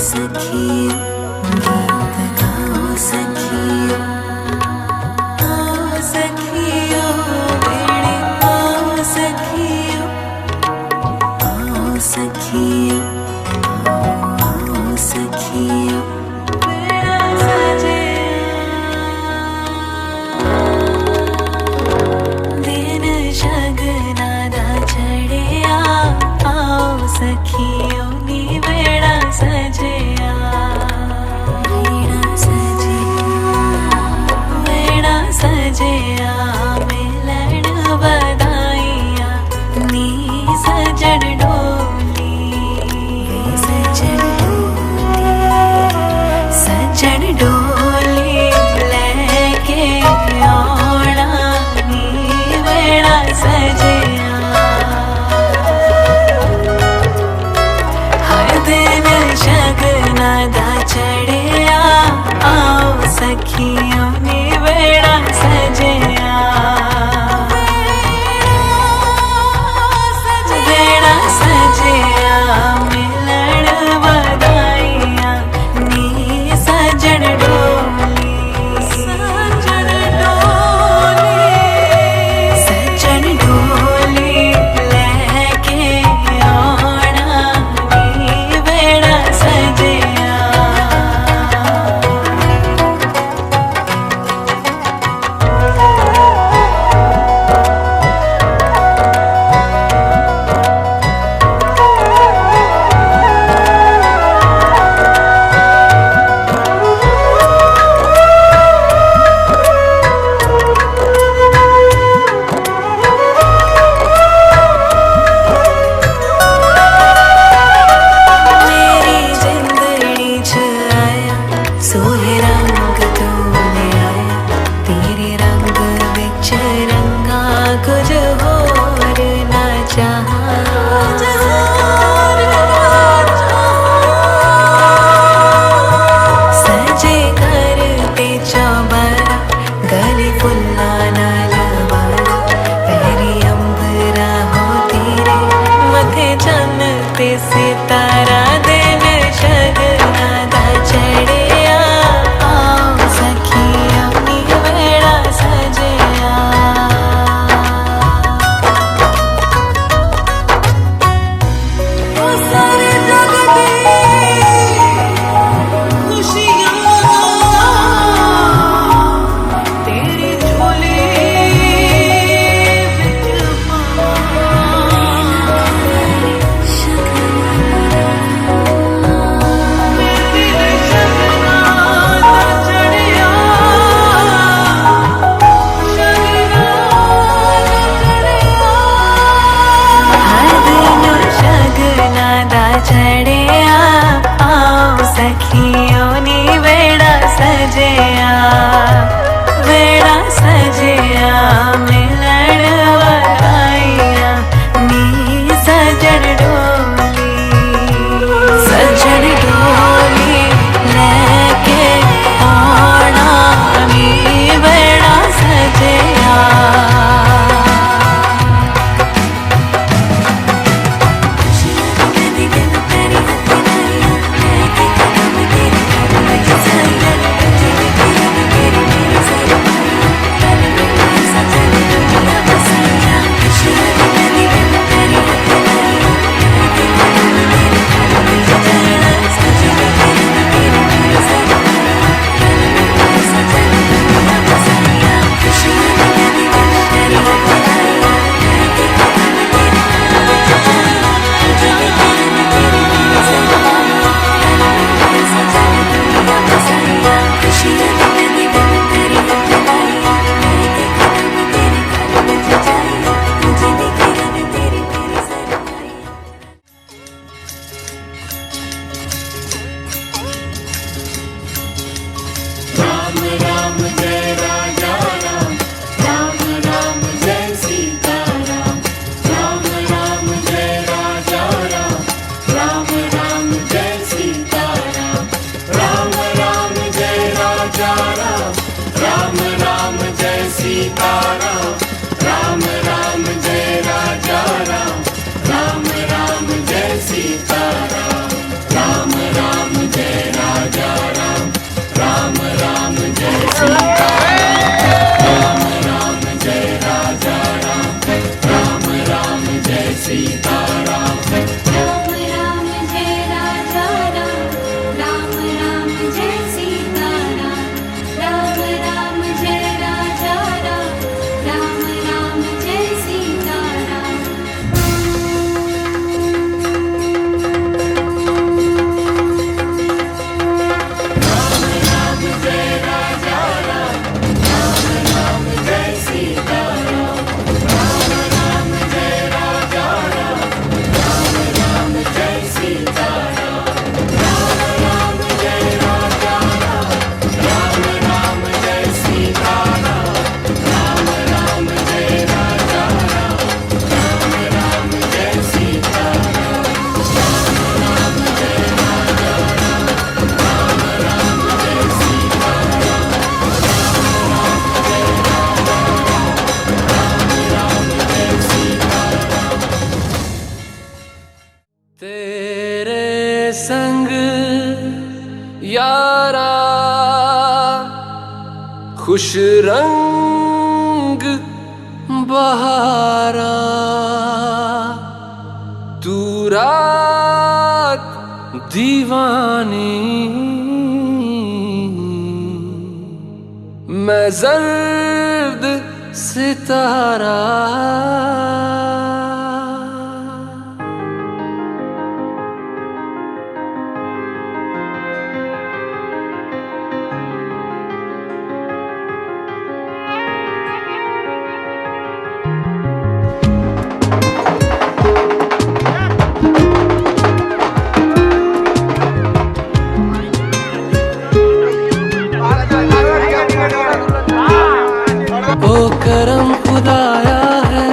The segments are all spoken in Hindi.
सखियों गीत गाओ सखियों, आओ सखियों बेड़े आओ सखियों, आओ सखियों, आओ सखियों बेड़ा सजे दिन शगना दा चढ़िया, आओ सखियों नी बेड़ा सजिया, बेड़ा सजिया, बेड़ा सजिया मिलन बधाइया नी सजन डोली, सजन डोली, सजन डोली लेके आना नी बेड़ा सजिया, हर दिन शगना दा चढ़िया, आओ सखियों नी बेड़ा सजिया, बेड़ा सजिया मिलन बधाइया नी सजन डोली, सजन डोली, सजन डोली लेके आना नी बेड़ा सजिया। मेरी जिंदड़ी च आया सोहे रंग तूने आया, तेरे रंग विच रंगा कुछ होर ना चाहा, सजे कर ते चौबारा गले फुल्ला नाल वाला, पैरी अंबरा हो तेरे मथे चन्न ते सितारा, दिन शगना दा चढ़िया, आओ सखियों नी बेड़ा सजिया, ओ सारे जग दी खुशियां तेरी झोली विच मेरे शगना दा चढ़िया, शगना दा चढ़िया, हर दिन शगना दा चढ़िया, आओ सखियों नी बेड़ा सजिया, बेड़ा सजिया मिलन बधाइया नी सजन डोली, सजन डोली लेके आना नी बेड़ा सजिया। राम राम जय राजा राम, राम राम जय सीता राम, राम राम जय राजा राम, राम राम जय सीता राम, राम राम जय राजा राम, राम राम जय सीता राम, राम राम जय राजा राम, राम राम जय सीता राम, राम राम जय रंग यारा, खुश रंग बहारा, तू रात दीवानी, मैं जर्द सितारा। ओ करम खुदाया है,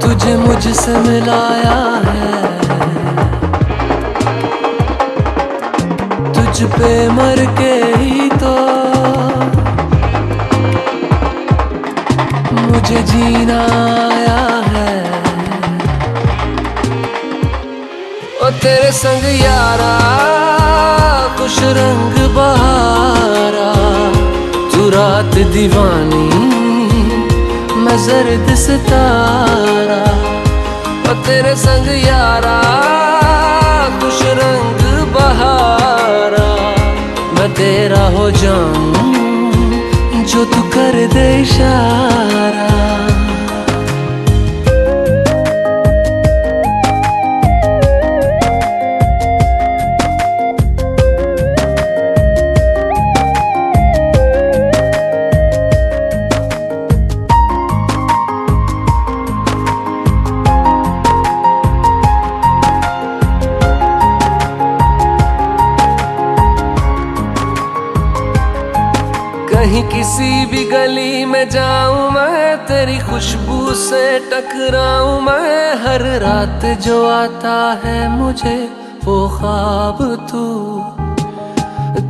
तुझे मुझसे मिलाया है, तुझ पे मर के ही तो मुझे जीना आया है। ओ तेरे संग यारा, खुश रंग बहारा, तू रात दीवानी, मैं जर्द सितारा। ओ तेरे संग यारा, खुश रंग बहारा, मैं तेरा हो जाऊं जो तू कर दे इशारा। कहीं किसी भी गली में जाऊं मैं, तेरी खुशबू से टकराऊं मैं, हर रात जो आता है मुझे वो ख्वाब तू।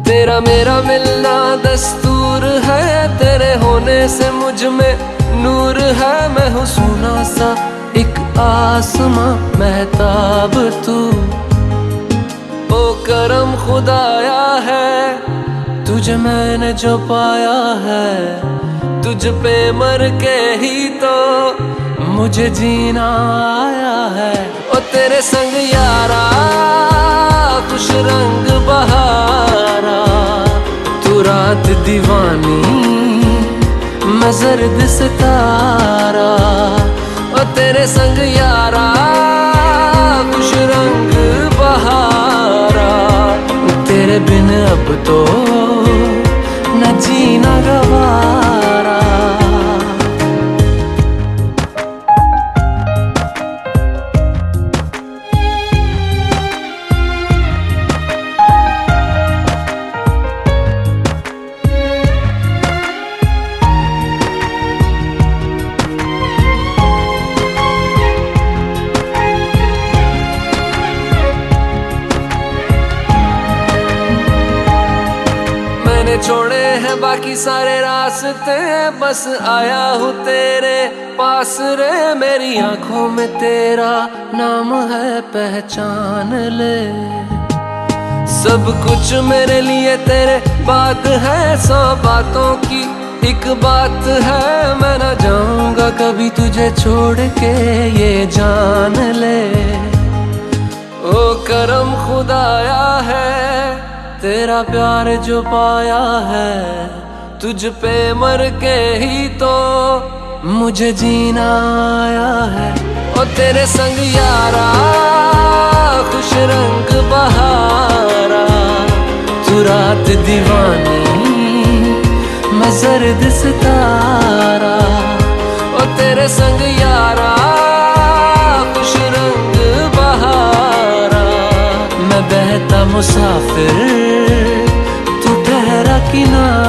तेरा मेरा मिलना दस्तूर है, तेरे होने से मुझ में नूर है, मैं हूँ सोना सा एक आसमां महताब तू। ओ करम खुदाया है, तुझे मैंने जो पाया है, तुझ पे मर के ही तो मुझे जीना आया है। ओ तेरे संग यारा, खुश रंग बहारा, तू रात दीवानी, मैं जर्द सितारा। ओ तेरे संग यारा, खुश रंग बहारा, तेरे बिन अब तो न जीना गवारा। छोड़े हैं बाकी सारे रास्ते, बस आया हूँ तेरे पास रे। मेरी आंखों में तेरा नाम है, पहचान ले। सब कुछ मेरे लिए तेरे बात है, 100 बातों की एक बात है, मैं ना जाऊंगा कभी तुझे छोड़ के, ये जान ले। ओ करम खुदाया है, तेरा प्यार जो पाया है, तुझ पे मर के ही तो मुझे जीना आया है। ओ तेरे संग यारा, खुश रंग बहारा, तू रात दीवानी, मैं जर्द सितारा। ओ तेरे संग यारा, खुश रंग बहारा, मैं बहता मुसाफिर, तू ठहरा किनारा।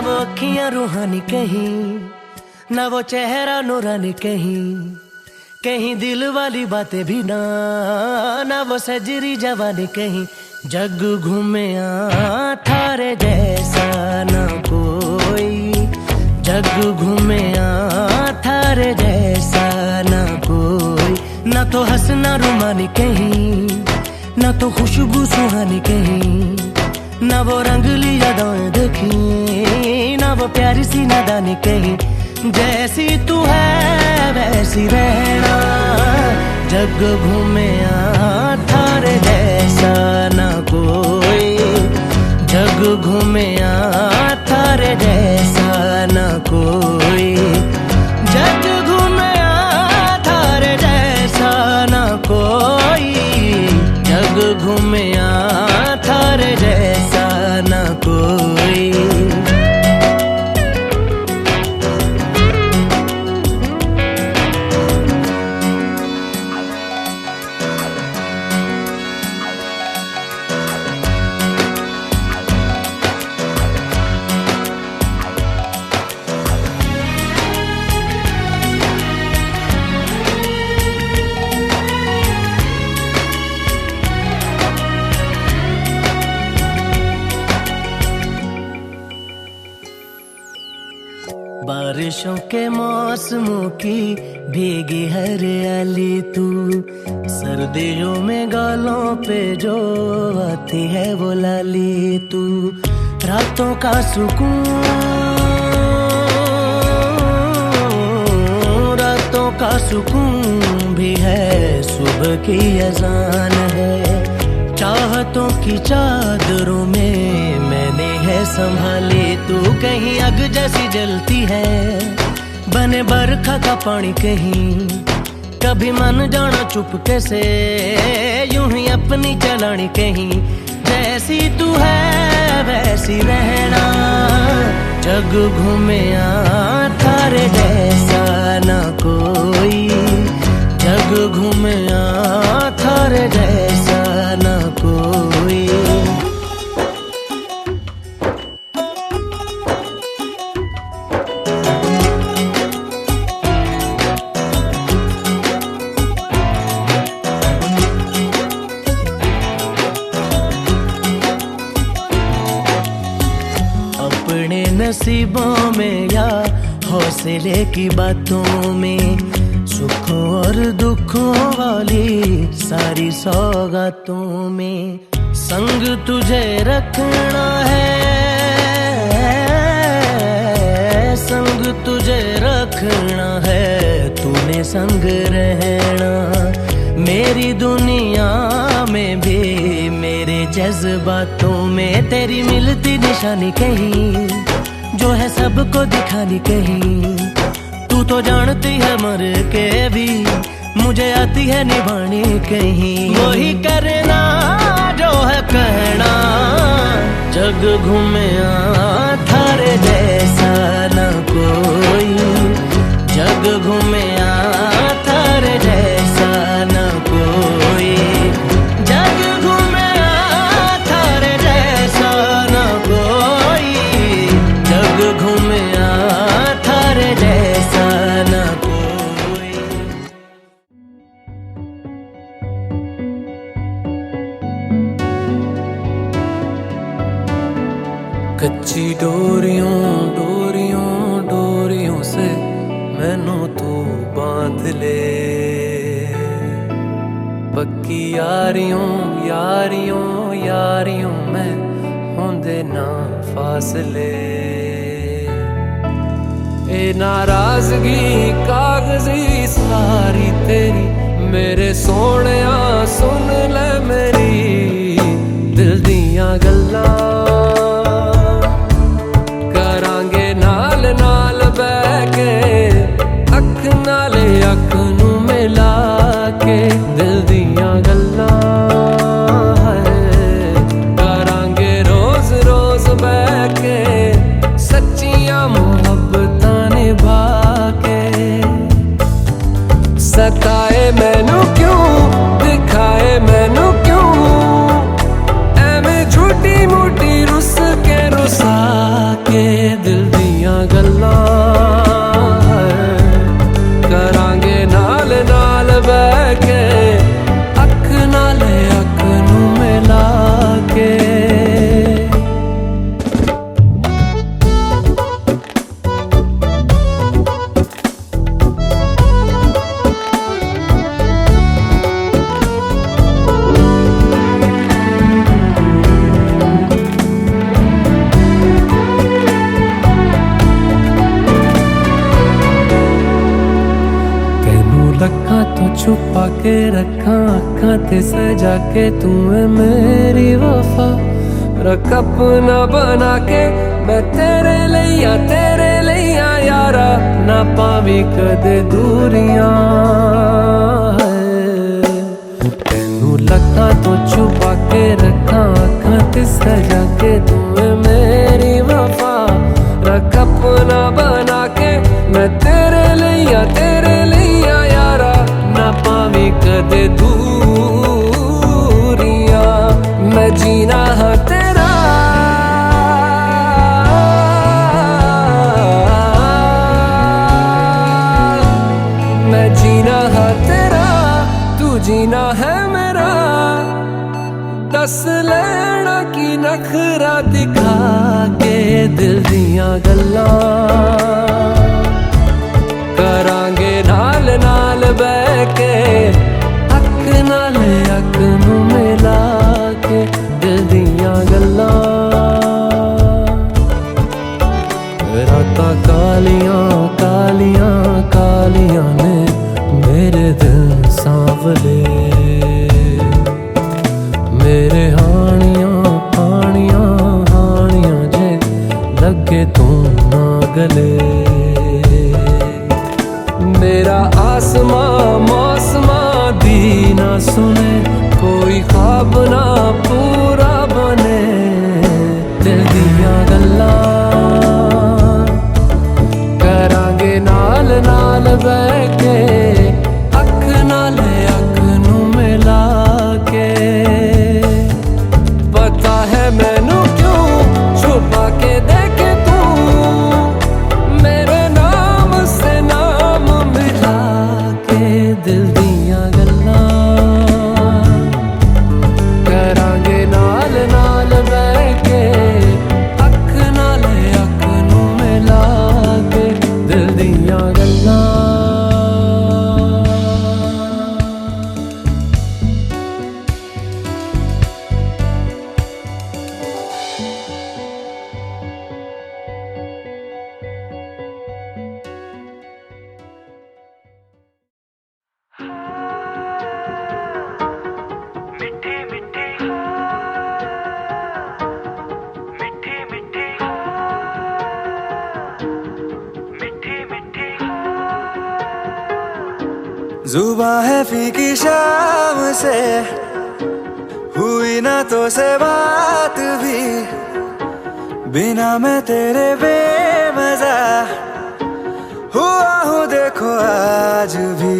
वो अखियां रूहानी कहीं, ना वो चेहरा नूरानी कहीं, कहीं दिल वाली बातें भी ना वो सजरी जवानी कहीं। जग घूमे थारे जैसा ना कोई, जग घूमे थारे जैसा ना कोई। ना तो हंसना रुमानी कहीं, ना तो खुशबू सुहानी कहीं, ना वो रंगली यादें देखी, ना वो प्यारी सी नादानी कहीं। जैसी तू है वैसी रहना, जग घूमे थारे जैसा ना कोई, जग घूमे थारे जैसा ना कोई, जग घूमे थारे जैसा ना कोई, जग घूमे थारे जैसा ना कोई। बारिशों के मौसमों की भीगी हरियाली तू, सर्दियों में गालों पे जो आती है वो लाली तू। रातों का सुकून, रातों का सुकून भी है, सुबह की अजान है। चाहतों की चादरों में मैंने है संभाली तू, कहीं आग जैसी जलती है, बने बरखा का पानी कहीं। कभी मन जाना चुपके से, यूं ही अपनी चलानी कहीं। जैसी तू है वैसी रहना, जग घूमे थारे जैसा ना कोई, जग घूमे थारे जैसा ना कोई। अपने नसीबों में या हौसले की बातों में, सुखों और दुखों वाली सारी सौगातों में संग तुझे रखना है, संग तुझे रखना है, तूने संग रहना। मेरी दुनिया में भी मेरे जज्बातों में तेरी मिलती निशानी कहीं, जो है सबको दिखानी कहीं। तू तो जानती है मर के भी मुझे आती है निभानी कहीं। वही करना जो है कहना, जग घूमे थारे जैसा ना कोई, जग घूमे थारे जैसा ना कोई, जग घूमे थारे जैसा ना कोई, जग घूमे थारे जैसा ना कोई। कच्ची डोरियों डोरियों डोरियों से मैनू तू बांध ले, पक्की यारियों यारियों यारियों में होंदे ना फासले। ए नाराजगी कागजी सारी तेरी, मेरे सोहणिया सुन ले मेरी दिल दियां गल्लां। करांगे नाल नाल बैठ के, अख नाले अख नू मिला के, दिल दियां गल्लां करांगे रोज रोज बैठ के, सच्चियां मुहब्बतां निभा के। सताए मैनू क्यों, दिखाए मैनू क्यों, एवें झूठी मूठी रुस छुपा के रखा अखां ते सजा के तू है मेरी वफा रख अपना बना के मैं तेरे लिया यारा ना पावी कदे दूरियां तेनू लखा तो छुपा के रखा अखां ते सजा के तू है मेरी वफा रख अपना बना के मैं तेरे लिया यारा ना पावी कदे दूरियां मैं जीना हाँ तेरा मैं जीना हाँ तेरा तू जीना है मेरा दस लेना की नखरा दिखा के दिल दियां गल्लां करांगे नाल नाल बह के अख नाल अख नू मिला के दिल दियां गल्लां रातां कालियां कालियां कालियां ने मेरे दिल सांवले मेरे हानियां हानियां हानियां जे लगे तू ना गले मेरा आसमां मौसमां दी ना सुने कोई ख्वाब ना पूरा बने दिल दियां गल्लां करांगे नाल नाल बह के अख नाल अख नू मिला के पता है मैनू क्यों छुपा के देखे तू मेरे नाम से नाम मिला के दिल दियां गल्लां करांगे नाल नाल बह के अख नाल अख नू मिला के दिल दियां गल्लां जुबां है फीकी शाम से हुई ना तो से बात भी बिना मैं तेरे बेमजा हुआ हूँ देखो आज भी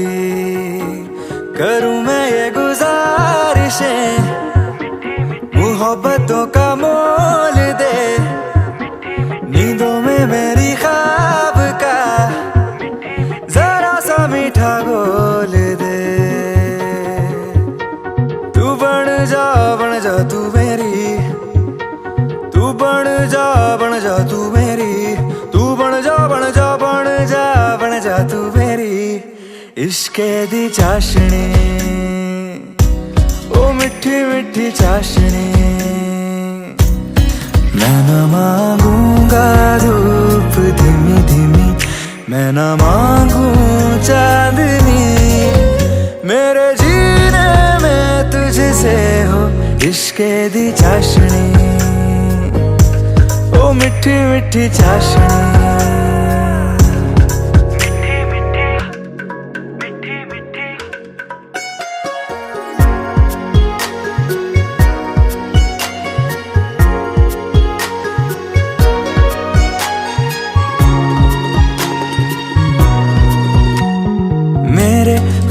करूँ मैं ये गुजारिशें मोहब्बतों का मोल दे नींदों में मेरी ख्वाब का जरा सा मीठा बोल दे तू बन जा तू मेरी तू बन जा तू मेरी तू बन जा तू मेरी इश्के दी चाशनी ओ मिठी मिठी चाशनी मैं न मांगूंगा धूप धीमी धीमी मैं न मांगू चांदनी मेरे जीने में तुझसे हो इश्के दी चाशनी ओ मिठी मिठी चाशनी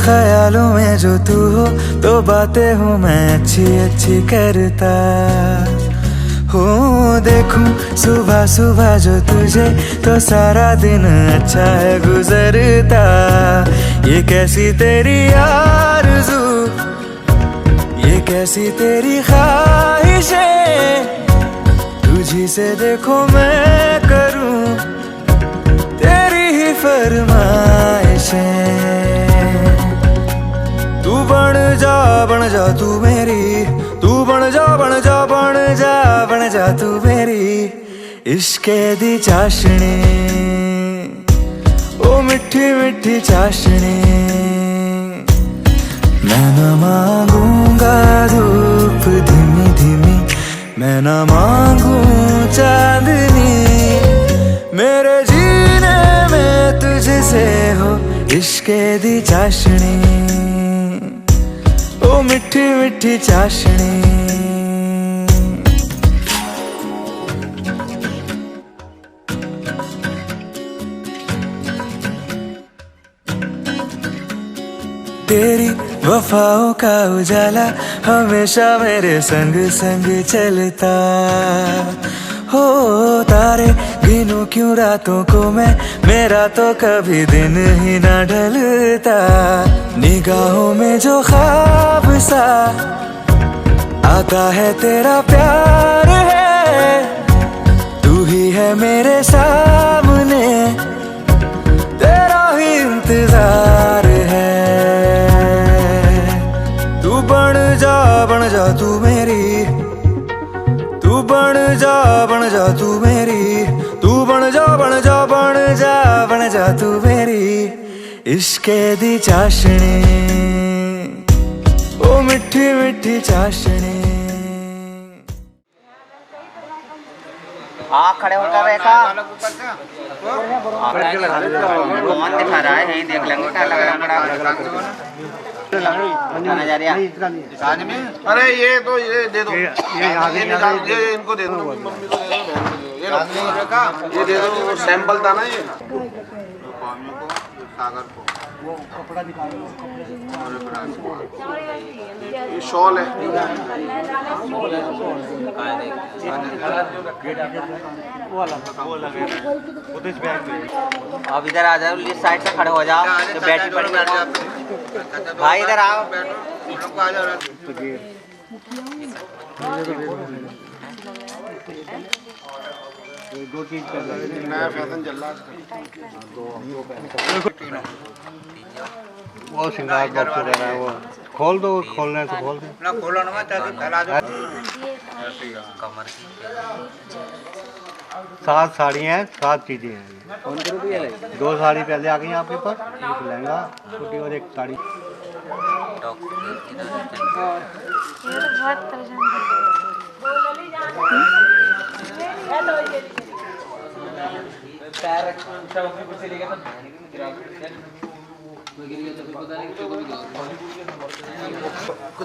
ख्यालों में जो तू हो तो बातें हूँ मैं अच्छी अच्छी करता हो देखूं सुबह सुबह जो तुझे तो सारा दिन अच्छा है गुजरता ये कैसी तेरी आरज़ू ये कैसी तेरी ख्वाहिशें तुझी से देखो मैं करूं तेरी ही फरमाइशें तू बन जा तू मेरी तू बन जा तू मेरी इश्के दी चाशनी ओ मिठी मिठी चाशनी मैं न मांगूंगा धूप धीमी धीमी, मैं न मांगू चांदनी, मेरे जीने में तुझसे हो इश्क़ दी चाशनी, ओ मिठी मिठी चाशनी। तेरी वफाओं का उजाला हमेशा मेरे संग संग चलता हो, तारे गिनूं क्यों रातों को मैं, मेरा तो कभी दिन ही ना ढलता। निगाहों में जो ख्वाब सा आता है तेरा प्यार है, तू ही है मेरे सामने, तेरा ही इंतजार है। तू बन जा तू मेरी, तू बन जा तू मेरी, तू बन जा तू मेरी इश्क़ दी चाशनी, ओ मिठी मिठी चाशनी। खड़े होकर रेखा कौन दिखा रहा है, यही देख लेंगे क्या लग रहा है। अरे ये तो ये दे दो, ये निकाल, ये इनको दे दो, मम्मी को दे दो, ये दे दो, सैंपल था ना ये सागर को, ये शॉल है। अब इधर आ जाओ, इस साइड से खड़े हो जाओ, तो बैटरी पड़ी भाई इधर आओ। दो चीज नया फैशन चल रहा है, वो श्रृंगार बॉक्स वगैरह है, वो खोल दो, खोलने से खोल दो ना, खोलो ना, फैला दो। 7 साड़ियाँ हैं, 7 चीजें हैं। 2 साड़ी पहले आ गई आपके पास, एक लहंगा छोटी और एक साड़ी।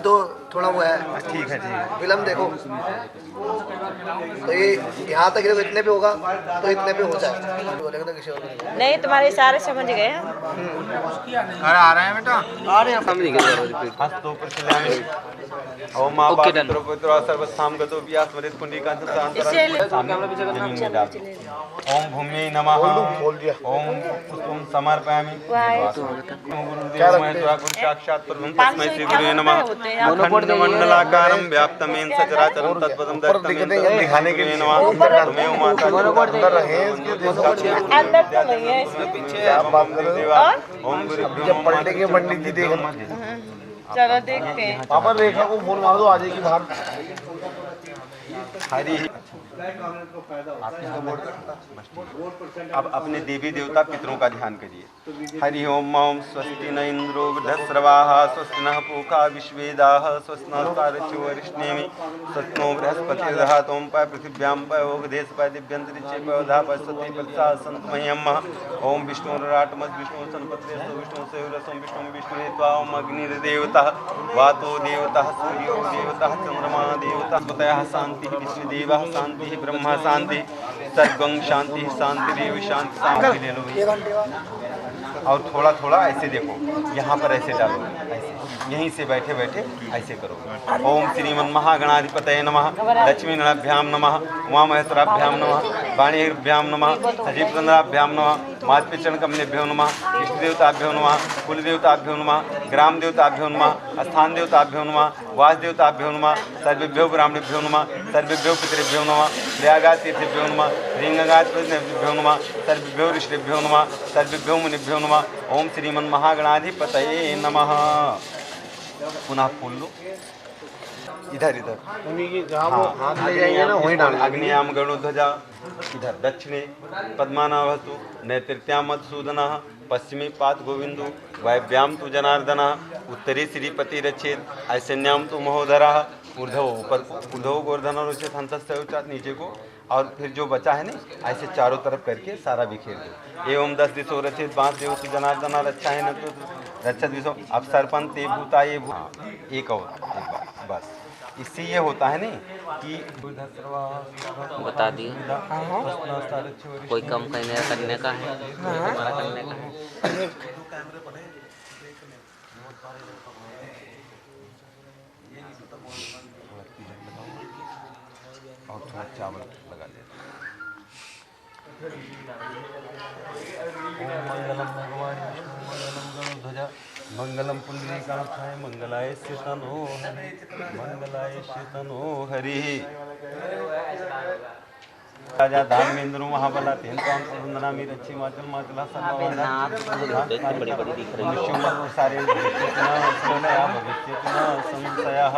तो थोड़ा वो है, ठीक है, ठीक है। फिल्म देखो तो ये यहाँ तक देखो, इतने पे होगा तो इतने पे हो जाए, बोलेगा तो किसी और को नहीं, तुम्हारे सारे समझ गए हम। अरे आ रहे हैं बेटा, आ रहे हैं, समझ गए। हस्तो प्रचलामि ओम मां बात्र पुत्र सर्वसाम गतो व्यास वरित पुंडीकांत ओम भूमि नमः, ओम पुष्पम समर्पयामि, गुरुदेव महेश्वर साक्षात परम तस्मै श्री गुरुवे नमः। अखंड मंडलाकारं व्याप्तमेन सचराचरं तत्पदं दर्शनं दिखाने के लिए नमः। तुम्हें माता अंदर रहे, अंदर तो नहीं है इसमें, पीछे आप बात करो। ओम गुरुभ्यो जब पलटे के पंडित जी देख, चलो देखते हैं। वहाँ पर रेखा को फोन मार दो, आ जाएगी बाहर। हरि अब अपने देवी देवता पितरों का ध्यान करिए। हरि ओम ओम स्वस्ति न इंद्रो वृद्धस्रवाः, स्वस्ति नः पूषा विश्वेदाः, स्वस्ति नः तारच्यो वरिष्ठनेमि, स्वस्ति नो बृहस्पतिर्दधातु ओम पय पृथिव्यां पय ओगधेश पय दिव्यंतरिक्षे पय वधा पय स्वस्ति प्रसाद सन्तु मह्यम्। ओम विष्णुराटमस् विष्णु सन्पत्रे विष्णु सेवरसं विष्णु विष्णु त्वा ओम अग्निर्देवतः, वातो देवतः, सूर्यो देवतः, चंद्रमा देवतः, पतयः शान्तिः, विश्वदेवः शान्तिः, ब्रह्मा शांति, सर्वं शांति, शांतिरेव शांति। शांति ले लो और थोड़ा थोड़ा ऐसे देखो, यहाँ पर ऐसे डालो, ऐसे यहीं से बैठे बैठे ऐसे करो। ओम श्रीमन महागणाधिपतये नमः, लक्ष्मी नभ्यां नमः, उमा महेश्वराभ्यां नमः, वाणीभ्यां नमः, सजीवचंद्राभ्यां नमः, मातृचरण कमलेभ्यो नमः, इष्ट देवताभ्यो नमः, कुल देवताभ्यो नमः, ग्राम देवताभ्यो नमः, स्थान देवताभ्यो नमः, वास देवताभ्यो नमः, सर्वेभ्यो ब्राह्मणेभ्यो नमः, सर्वेभ्यो पितरेभ्यो नमः, प्रयागात् तीर्थेभ्यो नमः, ऋंगात् पुण्येभ्यो नमः, सर्वेभ्यो ऋषिभ्यो नमः, सर्वेभ्यो मुनिभ्यो नमः। ओम श्रीमन महागणाधिपतये नमः। पुनः फूल लो। इधर इधर उन्हीं की जहाँ वो हाथ ले जाएंगे ना वहीं डाल अग्नियाम गरुध्वजा इधर दक्षिणे पद्मानाभस्तु नैतृत्याम मधुसूदनः पश्चिमी पात गोविंदो वायव्याम तु जनार्दनः उत्तरी श्रीपति रक्षेत ऐसन्याम तु महोदरः ऊर्ध्व गोवर्धन रुचित हंसस्य उच्चात नीचे को और फिर जो बचा है ना ऐसे चारों तरफ करके सारा बिखेर दो एवं 10 दिशो रचित 5 देव तु जनार्दना रक्षा है न तो रक्षत दिशो अब सरपंच ते भूता ये एक और एक बार बस इससे ये होता है ना कि बता दिए कोई कम करने का है हमारा करने का है। और थोड़ा चावल लगा लेते ओम मंगलम भगवान विष्णु मंगलम गरुध्वजा मंगलम पुंडरीकाक्षाय मंगलाय तनो हरि मंगलाय तनो हरि राजा दानवेंद्र महाबला तेंद्राम वंदनामि रक्षी माचल माचला बड़ी बड़ी दिख रही है। सारे भविष्यति न संशयः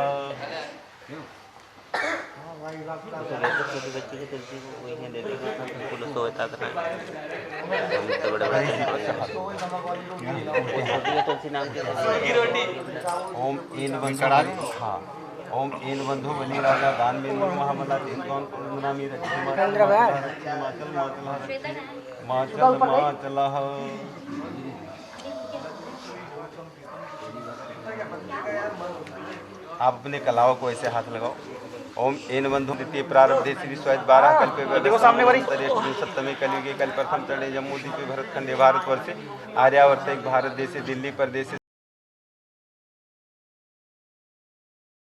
ओम इन बंधु हाँ ओम इन बंधु बलि राजा दानवेंद्र महाबला तेंद्राम वंदनामि रक्षी माचल माचलः आप अपने कलाओं को ऐसे हाथ लगाओ। ओम एन बंधु द्वितीय प्रारब्धे श्री स्वयं 12 कल्पे देखो सामने वाली सप्तमी कलयुगे कल प्रथम चढ़े जम्मू द्वीपे भरतखंडे भारतवर्षे आर्यावर्त एक भारत देशे दिल्ली प्रदेश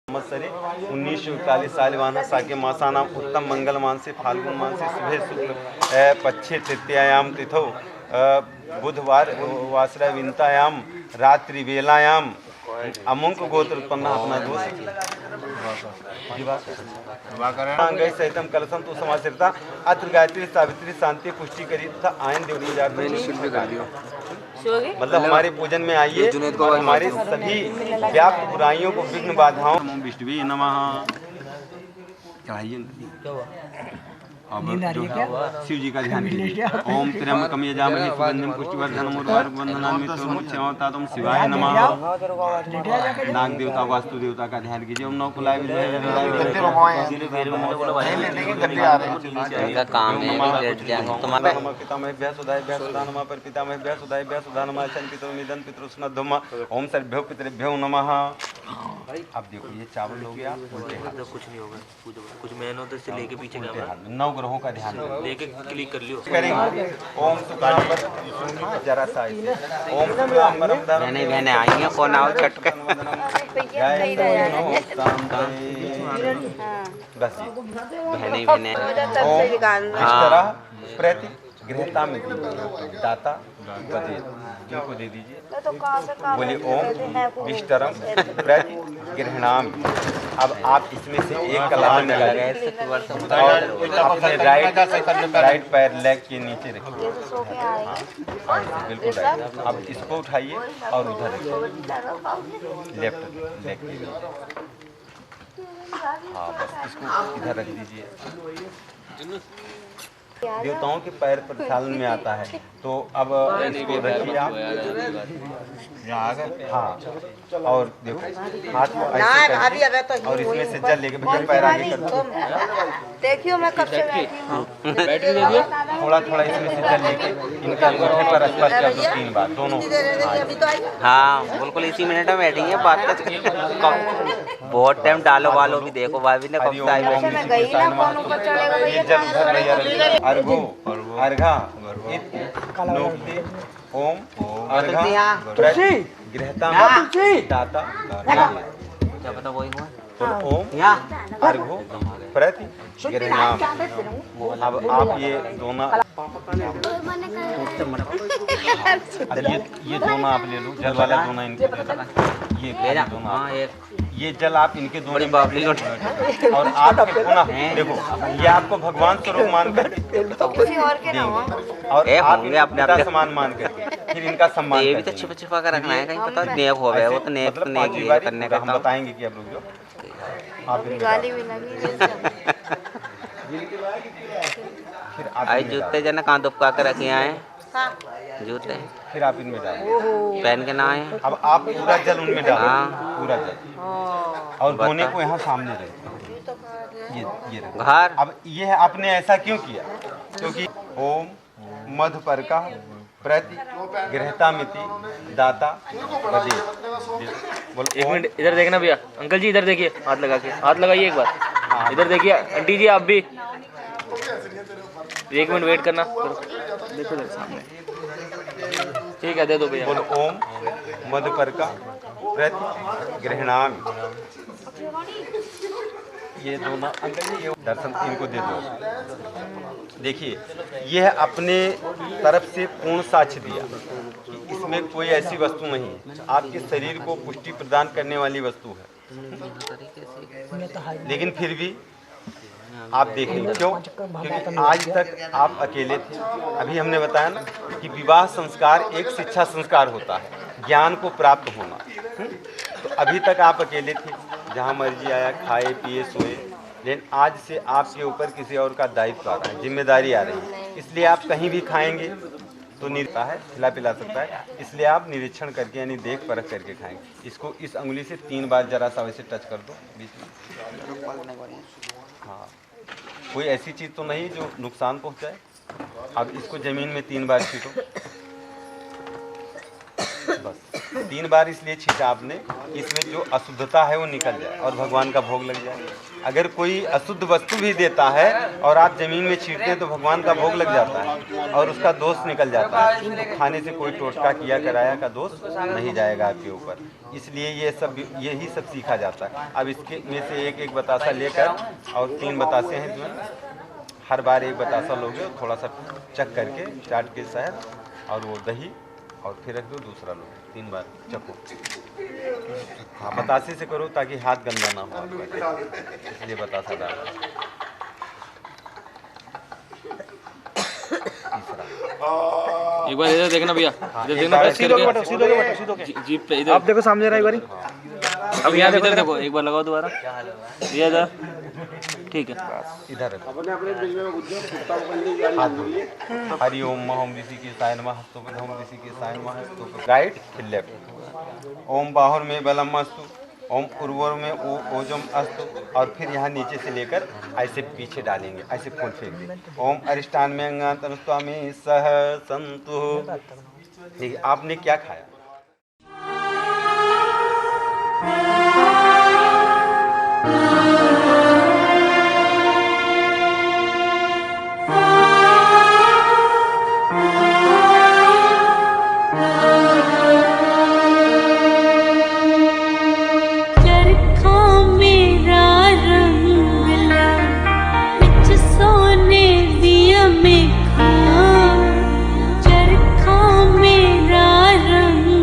संवत्सरे 1941 सालिवान साके मासानाम उत्तम मंगल मानसे फाल्गुन मानसे शुभे शुक्ल पक्षे तृतीयायाम तिथौ बुधवार वासरा विंतायाम रात्रि वेलायाम अमुक गोत्र उत्पन्न अपना दोष सहितम कलशम तो समाचरता अत्र गायत्री सावित्री शांति पुष्टि करी तथा आयन देवनी जाकर मतलब हमारे पूजन में आइए और हमारे सभी व्याप्त बुराइयों को विघ्न बाधाओं विष्णु नमः चढ़ाइए। अब जो शिव जी का ध्यान कीजिए। ओम त्र्यंबकम यजामहे सुगंधिम पुष्टिवर्धनम उर्वारुकवंदनामि तुम शिवाय नमः। नाग देवता वास्तु देवता का ध्यान कीजिए। ओम नौ कुलाय इनका काम है तुम्हारा पितामहेभ्यः सुधायभ्यः सुधा नमः परपितामहेभ्यः सुधायभ्यः सुधा नमः पितृमिदं पितृस्नद्धम ओम सर्वेभ्यो पितृभ्यो नमः। अब देखो ये चावल हो गया कुछ नहीं होगा कुछ मेहनत से लेके पीछे नौ ग्रहों का ध्यान लेके क्लिक कर लियो करेंगे। ओम जरा सा ओम बहने बहने आई हैं कौन आओ चटकर बस बहने बहने प्रति गृहता में दाता इनको दे दीजिए। बोले ओम विष्टरम प्रति गृहणाम। अब आप इसमें से एक कलाम में लगाएं और अपने राइट पैर लेग के नीचे रखिए। बिल्कुल राइट। अब इसको उठाइए और उधर रखिए लेफ्ट लेग के नीचे। हाँ बस इसको इधर रख दीजिए। देवताओं के पैर प्रक्षालन में आता है तो अब इसको रखिए आप हाँ और देखो हाथ को ऐसे करके और इसमें से जल लेके भैया पैर आगे कर देखियो मैं कब से बैठी हूं। थोड़ा थोड़ा इसमें से जल लेके इनके अंगूठे पर स्पर्श कर दो 3 बार दोनों। हाँ बिल्कुल इसी मिनट में बैठेंगे बात बहुत टाइम डालो वालो भी देखो भाभी ने कब से आई अर्घो अर्घा नोक्ति ओम अर्घा गृहता दाता क्या पता वही हुआ ओम अर्घो प्रति गृहणाम। अब आप ये दोनों ये दोनों आप ले लो जल वाला दोनों इनके ये दोनों ये जल आप इनके दोनों और आप पुनः देखो ये आपको भगवान स्वरूप मान कर और आप अपना सम्मान मान कर फिर इनका सम्मान ये भी तो छिपा छिपा कर रखना है कहीं पता नेक हो गया वो तो नेक करने का हम बताएंगे कि अब रुक जाओ। आप इनमें डालो। गाली भी लगी फिर आप आई इनमें जूते जना कहाँ दुबका के रखे आए जूते डालो। फिर आप इनमें डालो। पहन के ना आए अब आप पूरा जल उनमें डालो। हाँ। पूरा जल और धोने को यहाँ सामने रहे। ये रहे। घर अब ये है, आपने ऐसा क्यों किया? क्योंकि ओम मध पर का प्रति गृहता मिति दाता वदे। बोलो एक ओम। मिनट इधर देखना भैया, अंकल जी इधर देखिए, हाथ लगा के, हाथ लगाइए एक बार, इधर देखिए, आंटी जी आप भी एक मिनट वेट करना, देखो इधर सामने, ठीक है दे दो भैया। बोलो ओम मध पर का प्रति गृहणामि। ये दोनों अंकल जी ये दर्शन इनको दे दो। देखिए यह अपने तरफ से पूर्ण साक्ष्य दिया कि इसमें कोई ऐसी वस्तु नहीं है, आपके शरीर को पुष्टि प्रदान करने वाली वस्तु है। लेकिन फिर भी आप देखें क्यों? क्योंकि आज तक आप अकेले थे। अभी हमने बताया ना कि विवाह संस्कार एक शिक्षा संस्कार होता है, ज्ञान को प्राप्त होना। तो अभी तक आप अकेले थे, जहाँ मर्जी आया खाए पिए सोए। लेकिन आज से आपके ऊपर किसी और का दायित्व आ रहा है, जिम्मेदारी आ रही है। इसलिए आप कहीं भी खाएंगे तो निरता है, खिला पिला सकता है। इसलिए आप निरीक्षण करके यानी देख परख करके खाएंगे। इसको इस अंगुली से 3 बार जरा सा वैसे टच कर दो बीच में। हाँ, कोई ऐसी चीज़ तो नहीं जो नुकसान पहुंचाए। अब इसको ज़मीन में 3 बार छीटो, बस 3 बार इसलिए छीटा आपने, इसमें जो अशुद्धता है वो निकल जाए और भगवान का भोग लग जाए। अगर कोई अशुद्ध वस्तु भी देता है और आप ज़मीन में छीटते हैं तो भगवान का भोग लग जाता है और उसका दोष निकल जाता है। तो खाने से कोई टोटका किया कराया का दोष नहीं जाएगा आपके ऊपर। इसलिए यही सब सीखा जाता है। अब इसके में से एक एक बतासा लेकर, और 3 बतासे हैं इसमें, हर बार एक बतासा लोगे, थोड़ा सा चख करके चाट के शहद और वो दही, और फिर रख दो, दूसरा लो, 3 बार चखो। हाँ, बतासे से करो ताकि हाथ गंदा ना हो आपका, इसलिए बतासा डालो। तीसरा एक बार इधर देखना भैया, इधर देखना, प्रेस करके जीप पे इधर आप देखो सामने रहा एक बार। अब यहाँ इधर देखो, एक बार लगाओ दोबारा, ये इधर, ठीक है इधर हाथ धोइए। हरि ओम ओम ऋषि के साय नमः, हस्तों पे ओम ऋषि के साय नमः, हस्तों पे राइट फिर लेफ्ट। ओम बाहुर में बलम अस्तु, ओम उर्वर में ओजम अस्तु, और फिर यहाँ नीचे से लेकर ऐसे पीछे डालेंगे, ऐसे फूल फेंक देंगे। ओम अरिष्टान में अंगान तनुस्वा में सह संतु। देखिए आपने क्या खाया? चरखा मेरा रंग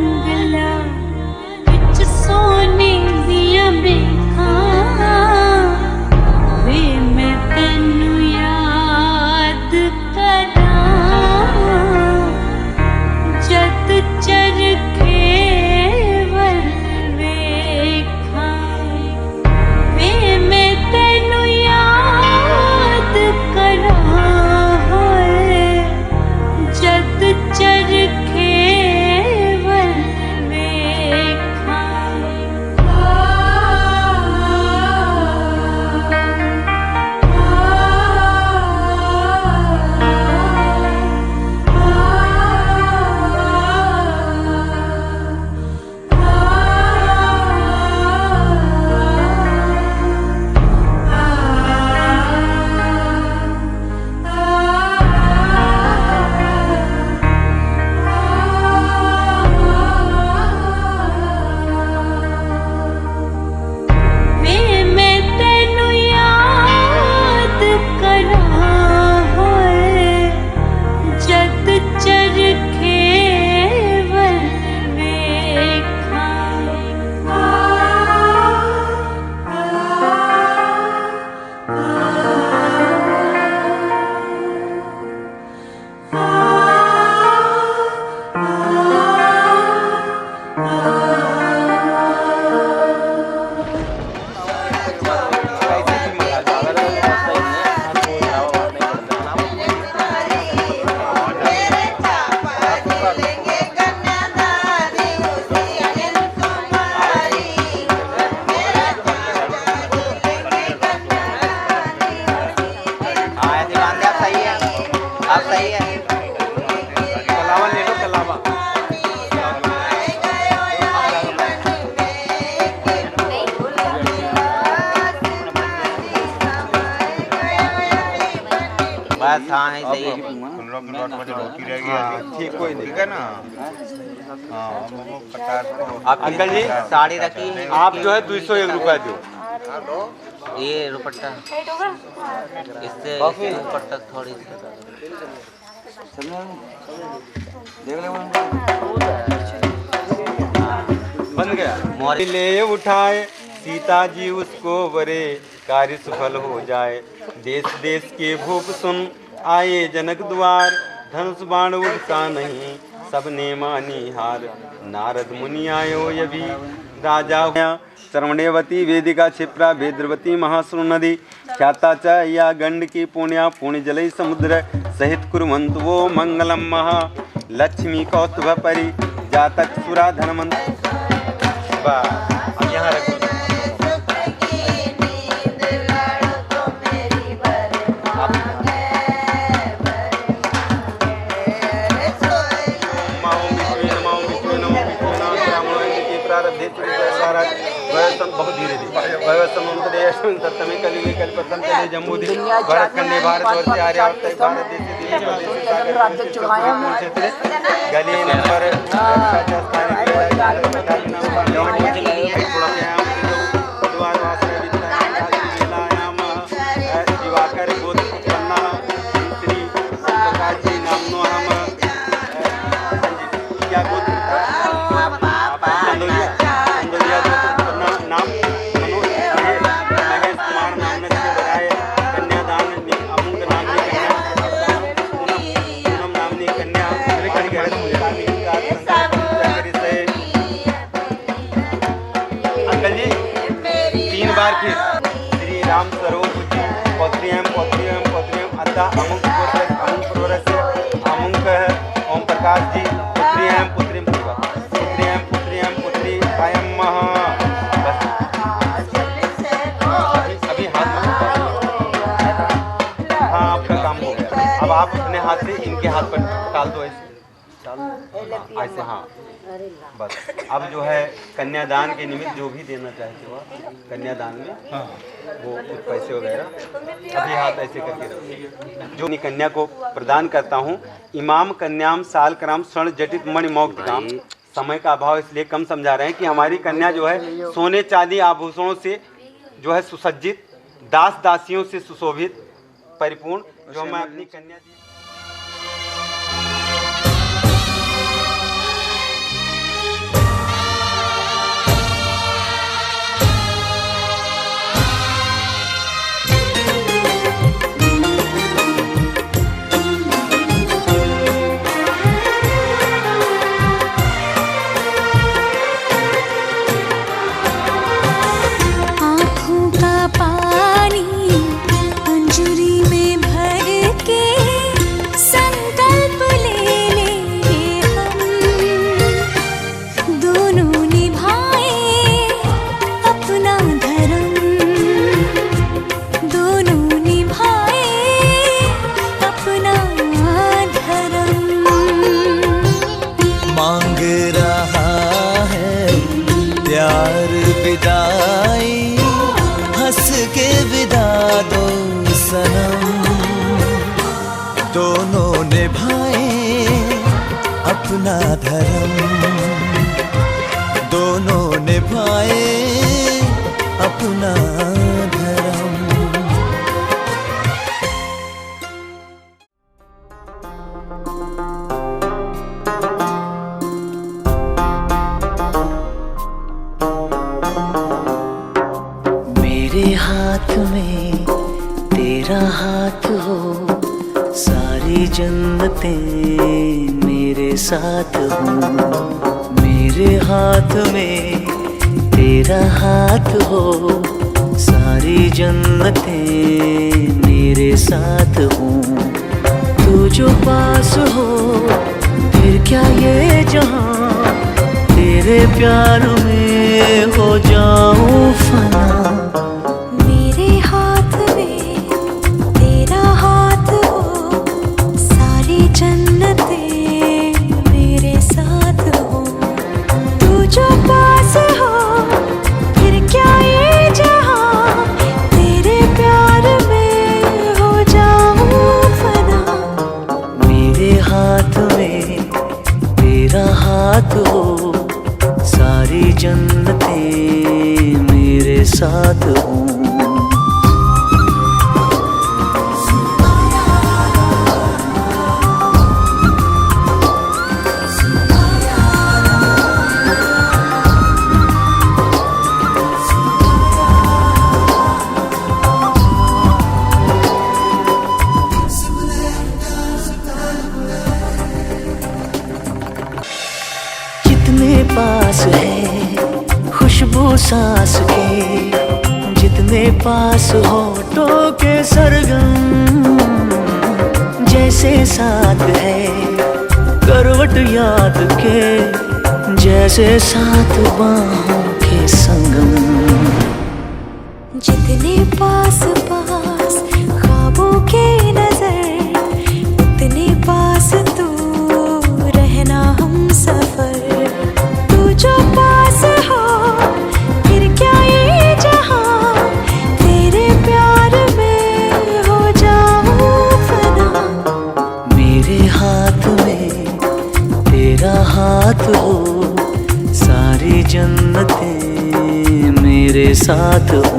हाँ है सही है। ठीक कोई नहीं ठीक है ना। आप अंकल जी साड़ी रखी है आप जो है 201 रुपया दो। ये दुपट्टा इससे ऊपर तक थोड़ी सी बन गया। ले उठाए सीता जी उसको बरे कार्य सफल हो जाए। देश देश के भूप सुन आए जनक द्वार। धनुष बाण उड़ता नहीं सबने मानी हार। नारद मुनि आयो यभी राजा श्रवणेवती वेदिका क्षिप्रा वेद्रवती महासुर नदी ख्याता च या गंड की पुण्या पुण्य जलई समुद्र सहित कुर्वंत वो मंगलम महा लक्ष्मी कौस्तुभ परि जातक सुरा धनमंत। अब यहाँ रखो। बहुत धीरे धीरे जम्बूदी भारत कन्या भारत और आर्य भारत गली नंबर दिवाकर बोध पन्ना श्री प्रकाश जी नामनो हम क्या गोत्र श्री राम स्वरूप पौत्रियम पौत्रियम पौत्रियम अतः अमुक पुरुष अमुक ओम प्रकाश जी पुत्रियम पुत्रिम पुत्रियम पुत्रियम पुत्री कायम महा। बस अभी हाथ हाँ आपका काम हो गया। अब आप अपने हाथ से इनके हाथ पर डाल दो ऐसे ऐसे हाँ बस। अब जो है कन्यादान के निमित्त जो भी देना चाहते हो कन्यादान में वो कुछ पैसे वगैरह अभी हाथ ऐसे करके रखिए। जो अपनी कन्या को प्रदान करता हूँ इमाम कन्याम साल कराम स्वर्ण जटित मणिमौक्त काम। समय का अभाव इसलिए कम समझा रहे हैं कि हमारी कन्या जो है सोने चांदी आभूषणों से जो है सुसज्जित दास दासियों से सुशोभित परिपूर्ण जो मैं अपनी कन्या दोनों निभाए अपना धर्म। दोनों निभाए अपना धर्म। मेरे हाथ में तेरा हाथ हो, सारी जन्नतें मेरे साथ हो। मेरे हाथ में तेरा हाथ हो, सारी जन्नतें मेरे साथ हो। तू जो पास हो फिर क्या ये जहां, तेरे प्यार में हो जाऊं फना। मेरे हाथ में तेरा हाथ हो, सारी जन्नतें मेरे साथ हो। तू जो पास हो फिर क्या ये जहां, तेरे प्यार में हो जाऊं फना। हाथ हो, सारी जन्नतें मेरे साथ हो। पास है खुशबू सांस के, जितने पास होठों के सरगम, जैसे साथ है करवट याद के, जैसे साथ बाहों के संगम। जितने पास पास ख्वाबों के नजर, उतने पास तू रहना हम सफर। जो पास हो फिर क्या ये जहां, तेरे प्यार में हो जाऊं फना। मेरे हाथ में तेरा हाथ हो, सारी जन्नतें मेरे साथ हो।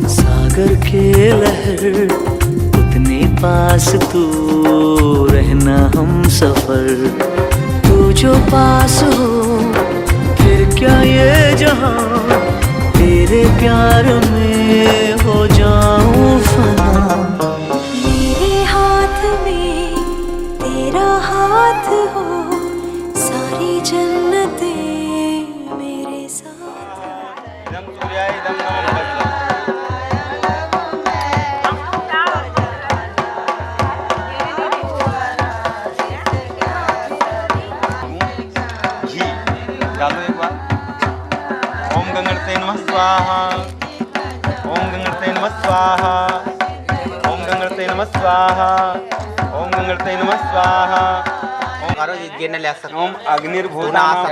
सागर के लहर, उतने पास तू रहना हम सफर। तू जो पास हो फिर क्या ये जहां, तेरे प्यार में हो जाऊं फना। मेरे हाथ में तेरा हाथ हो, सारी जन्नतें मेरे साथ। इदं सूर्याय इदं नमः। डालो एक बार। ओम गंगणते नमः स्वाहा, ओम गंगणते नमः स्वाहा, ओम गंगणते नमः स्वाहा, ओम गंगणते नमः स्वाहा। ओम अग्निर्भूतानां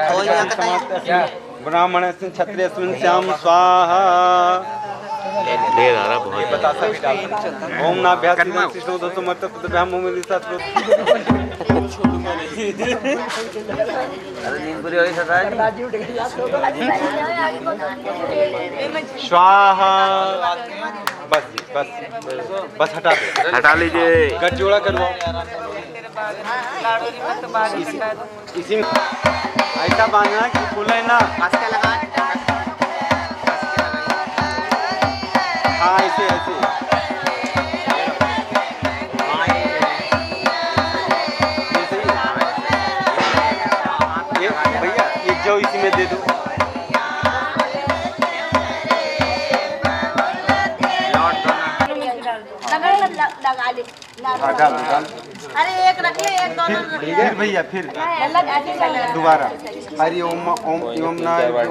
ब्राह्मणस्मिन् क्षत्रियस्मिन् स्याम स्वाहा। ओम नाभ्यां कृष्णो दोषमर्तभ्यां मोमिलिसात्रो। स्वाहा। बस बस बस हटा लीजिए। गठजोड़ा करवाओ। इसी में ऐसा बांधना कि खुले ना। हाँ ऐसे ऐसे। भैया ये जो इसी में दे दो। अरे एक रख ले, एक दोनों फिर भैया फिर दोबारा। हरि ओम ओम एवं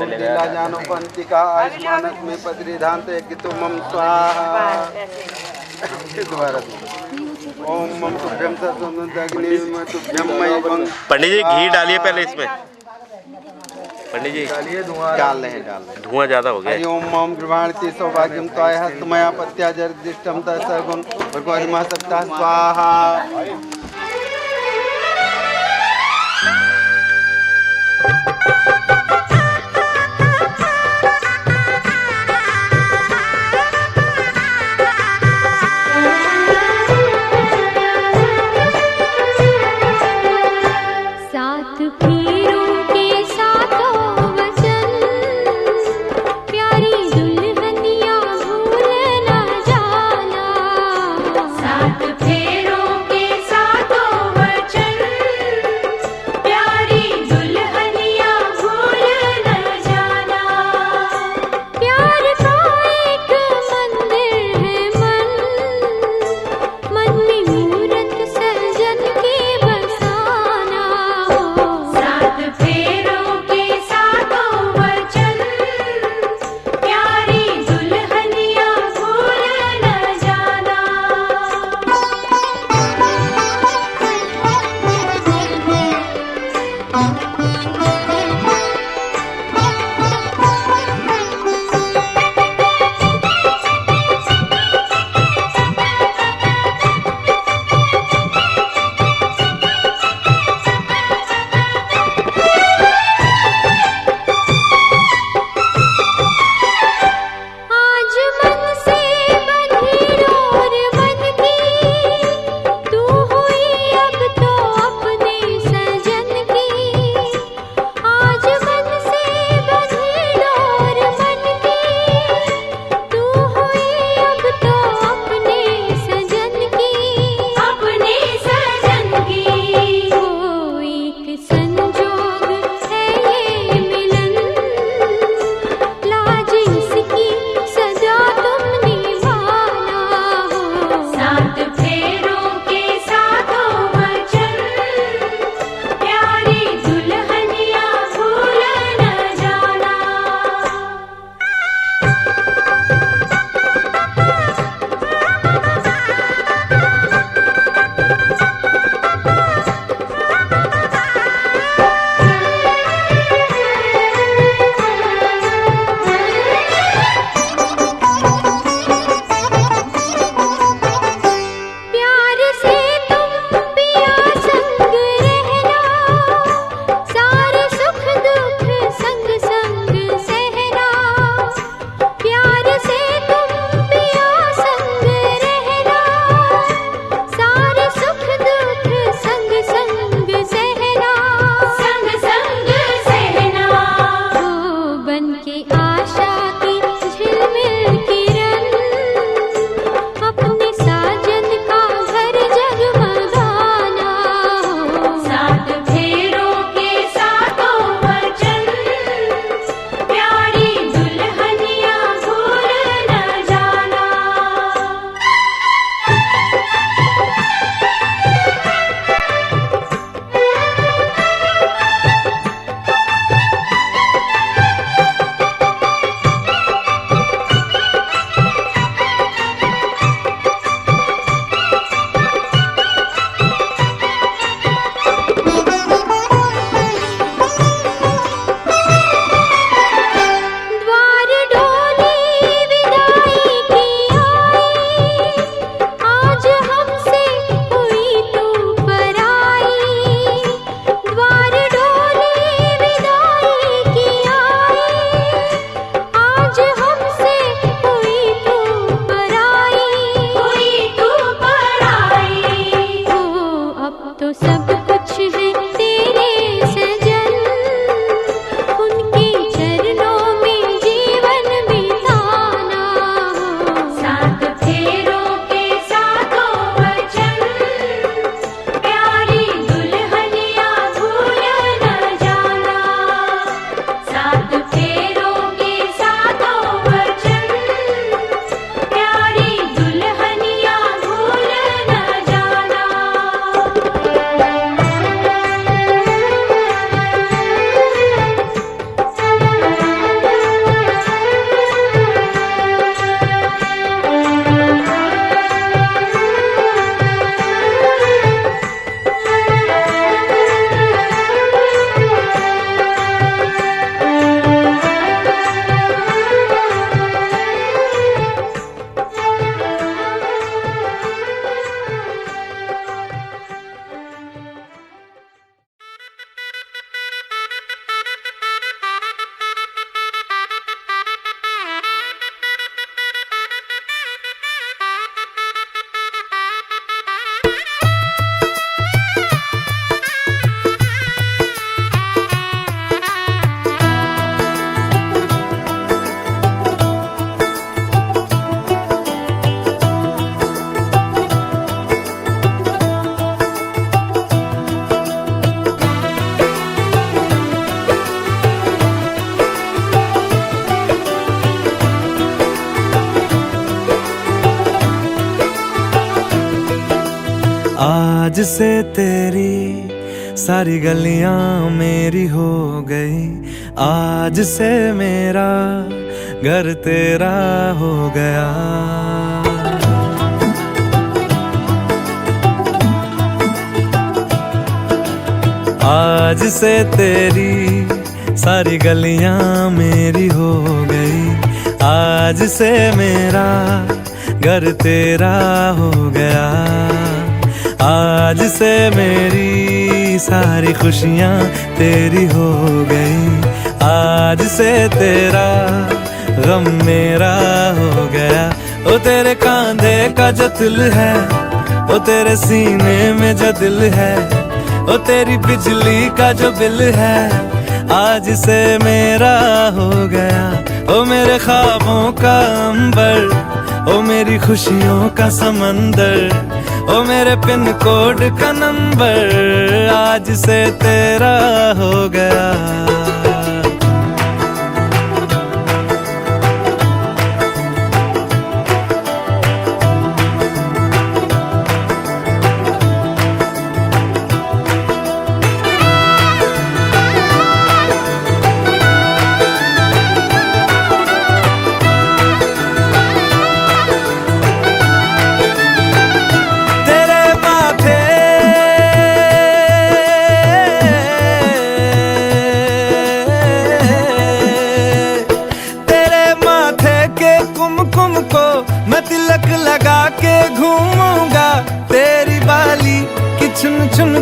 लीला जानो पंतिका आयुष्मानस में पद्रिधांत मम स्वाहा। दोबारा ओम मम तुभ्यम तुभ्यम। पंडित जी घी डालिए पहले इसमें। पंडित जी डाल रहे हैं धुआं ज्यादा हो गया। हरि ओम मम गृहाणति सौभाग्यम त्वय हस्तमया पत्याजर्दिष्टम तसगुण भगवन्मा सप्ताह स्वाहा। सात फेरों के सातों वचन, प्यारी दुल्हनिया भूलना जाना। आज से तेरी सारी गलियां मेरी हो गई, आज से मेरा घर तेरा हो गया। आज से तेरी सारी गलियां मेरी हो गई, आज से मेरा घर तेरा हो गया, आज से मेरी सारी खुशियां तेरी हो गई, आज से तेरा गम मेरा हो गया। ओ तेरे कांधे का जो दिल है, ओ तेरे सीने में जो दिल है, ओ तेरी बिजली का जो बिल है, आज से मेरा हो गया। ओ मेरे ख्वाबों का अंबर, ओ मेरी खुशियों का समंदर, ओ मेरे पिन कोड का नंबर, आज से तेरा हो गया।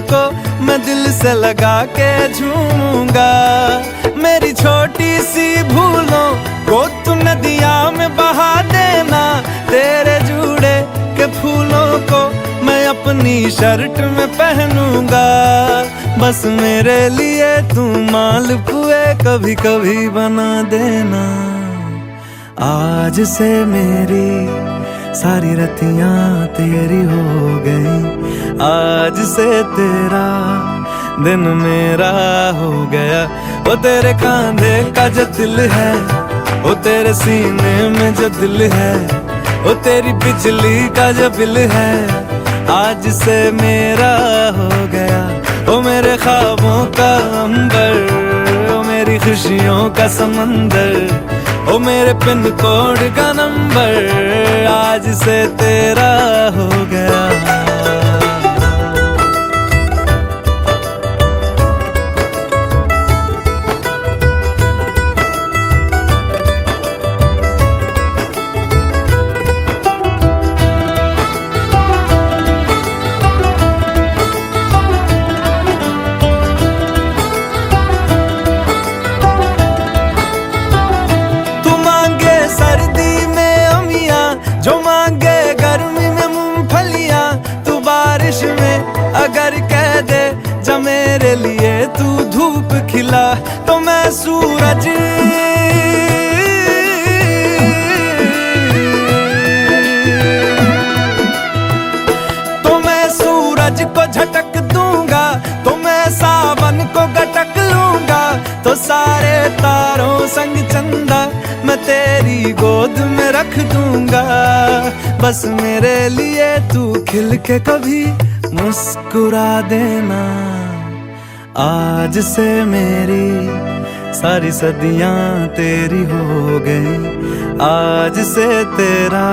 को मैं दिल से लगा के झूमूंगा, मेरी छोटी सी भूलों को तू नदिया में बहा देना, तेरे जुड़े के फूलों को मैं अपनी शर्ट में पहनूंगा, बस मेरे लिए तू मालपुए कभी कभी बना देना। आज से मेरी सारी रतियां तेरी हो गई, आज से तेरा दिन मेरा हो गया। वो तेरे कांधे का जो दिल है, वो तेरे सीने में जो दिल है, वो तेरी बिजली का जो बिल है, आज से मेरा हो गया। वो मेरे ख्वाबों का अंबर, वो मेरी खुशियों का समंदर, ओ मेरे पिन कोड का नंबर, आज से तेरा हो गया। अगर कह दे जा मेरे लिए तू धूप खिला, तो मैं सूरज को झटक दूंगा, तो मैं सावन को गटक लूंगा, तो सारे तारों संग चंदा मैं तेरी गोद में रख दूंगा, बस मेरे लिए तू खिल के कभी मुस्कुरा देना। आज से मेरी सारी सदियां तेरी हो गई, आज से तेरा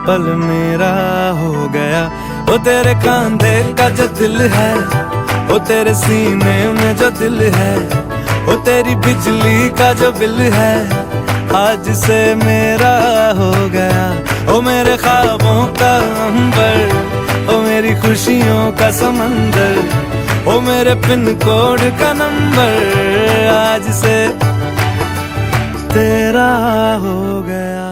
पल मेरा हो गया। वो तेरे कांधे का जो दिल है, वो तेरे सीने में जो दिल है, वो तेरी बिजली का जो बिल है, आज से मेरा हो गया। ओ मेरे ख्वाबों का अंबर, ओ मेरी खुशियों का समंदर, ओ मेरे पिन कोड का नंबर, आज से तेरा हो गया।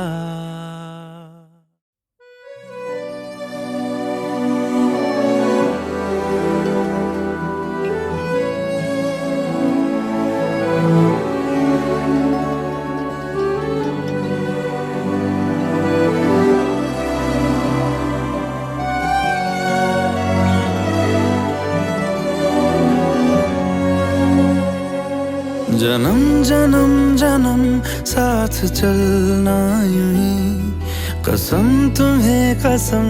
जन्म जन्म जन्म साथ चलना यूं ही, कसम तुम्हें कसम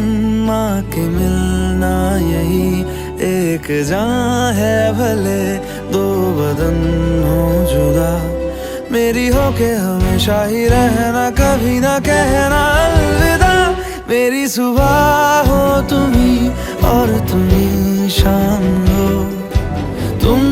माँ के मिलना यही, एक जान है भले दो बदन हो जुदा, मेरी हो के हमेशा ही रहना, कभी ना कहना अलविदा, मेरी सुबह हो तुम ही और तुम ही शाम हो, तुम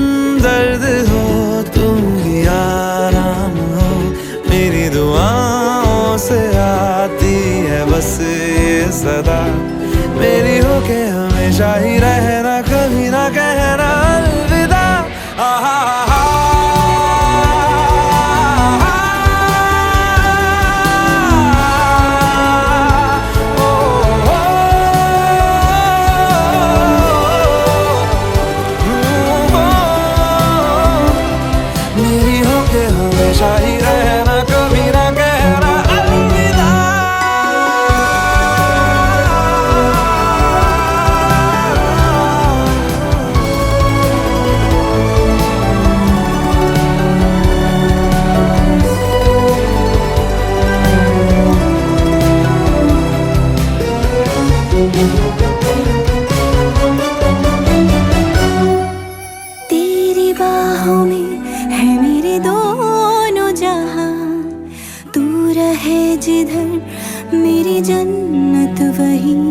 बाहों में है मेरे दोनों जहां, तू रहे जिधर मेरी जन्नत वहीं,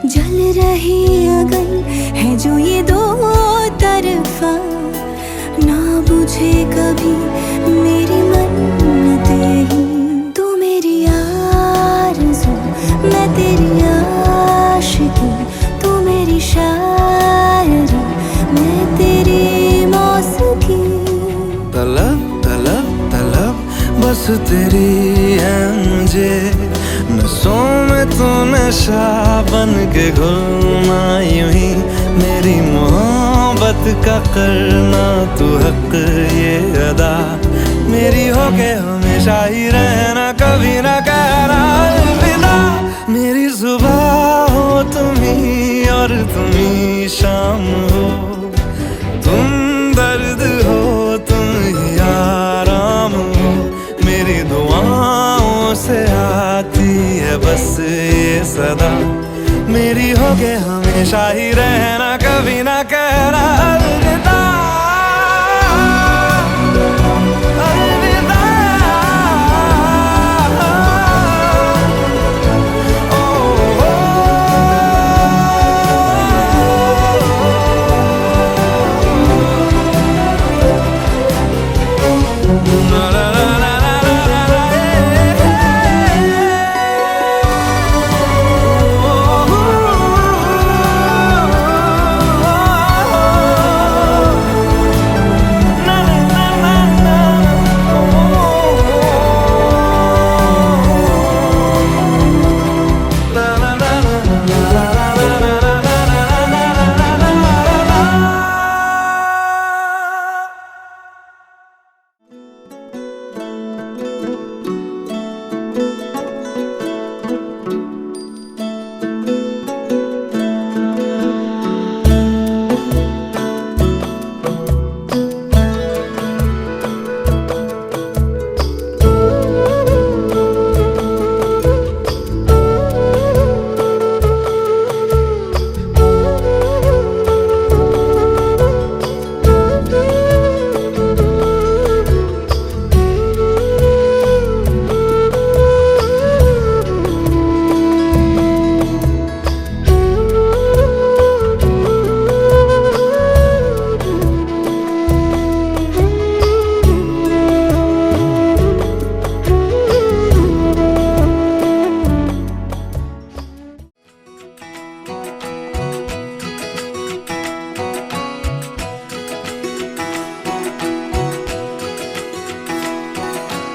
जल रही अगन है जो ये दो तरफा, ना बुझे कभी मेरी मन्नतें ही। तू मेरी आरज़ू मैं तेरी आशिकी, तू मेरी शायरी मैं तेरी मौसीकी। तलब तलब तलब बस तेरी है मुझे, नसों में तू नशा बन के घुलना यूं ही, मेरी मोहब्बत का करना तू हक ये अदा, मेरी होके हमेशा ही रहना, कभी ना कहना अलविदा। मेरी सुबह हो तुम ही और तुम ही शाम हो, तुम दर्द हो तुम ही आराम हो, मेरी दुआओं से आती है बस ये सदा, मेरी होके हमेशा ही रहना, कभी ना कहना अलविदा।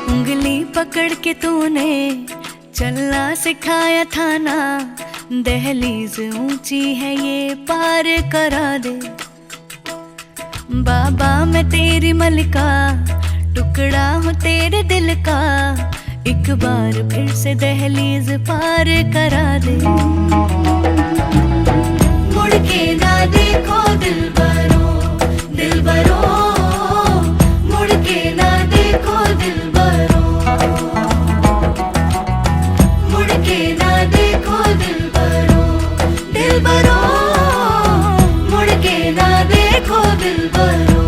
उंगली पकड़ के तूने चलना सिखाया था ना, दहलीज ऊंची है ये पार करा दे। बाबा मैं तेरी मलिका, टुकड़ा हूँ तेरे दिल का, एक बार फिर से दहलीज पार करा दे। मुड़ के ना देखो दिलबरो दिलबरो, मुड़ के ना देखो दिलबरो, मुड़ के ना देखो दिलबरो दिलबरो, मुड़ के ना देखो दिलबरो।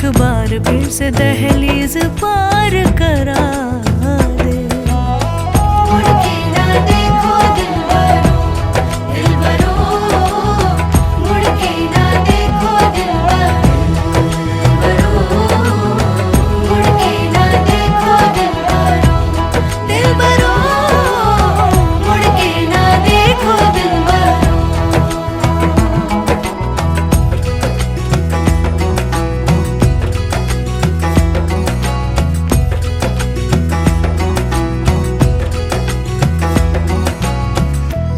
एक बार फिर से दहलीज पार करा दे। मुड़ के ना देखो दिलबरो, दिलबरो, मुड़ के ना देखो दिलबरो, मुड़ के ना देखो दिलबरो, दिलबरो, मुड़ के ना देखो दिलबरो।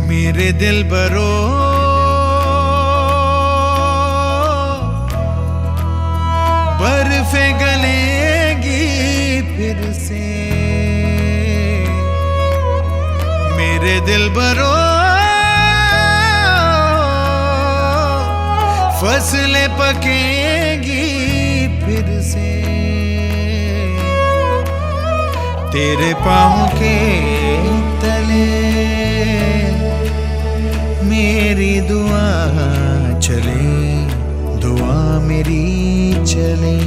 मेरे दिल बरो बर्फे गलेगी फिर से, मेरे दिल बरो फसलें पकेगी फिर से, तेरे पाँव के तले मेरी दुआ चले, दुआ मेरी चले।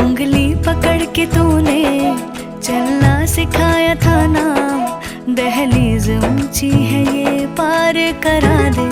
उंगली पकड़ के तूने चलना सिखाया था ना, दहलीज ऊंची है ये पार करा दे।